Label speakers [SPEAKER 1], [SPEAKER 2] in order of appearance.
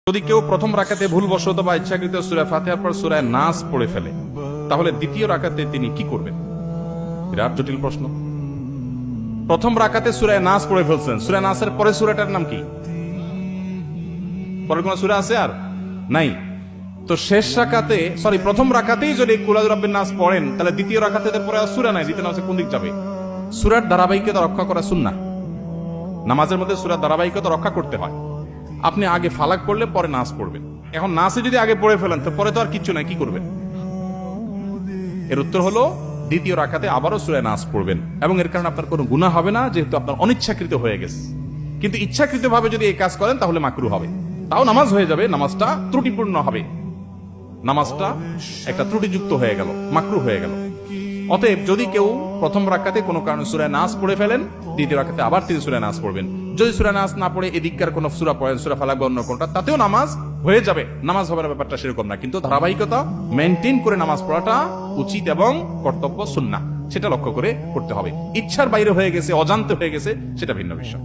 [SPEAKER 1] যদি কেউ প্রথম রাকাতে ভুলবশত বা ইচ্ছাকৃত সূরা ফাতিহার পর সূরা নাস পড়ে ফেলে, তাহলে দ্বিতীয় রাকাতে তিনি কি করবেন? বিরাট জটিল প্রশ্ন। প্রথম রাকাতে সূরা নাস পড়ে ফেলছেন, সূরা নাসের পরে সূরাটার নাম কি? পরে কোন সূরা আছে আর নাই? তো শেষ রাকাতে, প্রথম রাকাতেই যদি কুল আউযু বিরাব্বিন নাস পড়েন, তাহলে দ্বিতীয় রাকাতে পরে আর সূরা নাই, দ্বিতীয় নামাজে কোন দিক যাবে? সূরার ধারাবাহিকতা রক্ষা করা সুন্নাহ। নামাজের মধ্যে সূরার ধারাবাহিকতা রক্ষা করতে হয়। আপনি আগে ফালাক পড়লে পরে নাস পড়বেন। এখন নাসে যদি আগে পড়ে ফেলেন, তো পরে তো আর কিচ্ছু নাই, কি করবেন? এর উত্তর হলো দ্বিতীয় রাকাতে আবারও সূরা নাস পড়বেন, এবং এর কারণে আপনার কোনো গুনাহ হবে না, যেহেতু আপনার অনিচ্ছাকৃত হয়ে গেছে। কিন্তু ইচ্ছাকৃত ভাবে যদি এই কাজ করেন, তাহলে মাকরুহ হবে। তাও নামাজ হয়ে যাবে, নামাজটা ত্রুটিপূর্ণ হবে, নামাজটা একটা ত্রুটিযুক্ত হয়ে গেল, মাকরুহ হয়ে গেল। অতএব যদি কেউ প্রথম রাকাতে কোনো কারণে সূরা নাস পড়ে ফেলেন, দ্বিতীয় রাকাতে আবার তিনি সূরা নাস পড়বেন। যদি সূরা নাস না পড়ে এদিককার কোন সূরা পড়েন, সূরা ফালাক বা অন্য কোনটা, তাতেও নামাজ হয়ে যাবে। নামাজ হবে না, ব্যাপারটা সেরকম না, কিন্তু ধারাবাহিকতা মেইনটেইন করে নামাজ পড়াটা উচিত এবং কর্তব্য, সুন্নাহ, সেটা লক্ষ্য করে করতে হবে। ইচ্ছার বাইরে হয়ে গেছে, অজান্তে হয়ে গেছে, সেটা ভিন্ন বিষয়।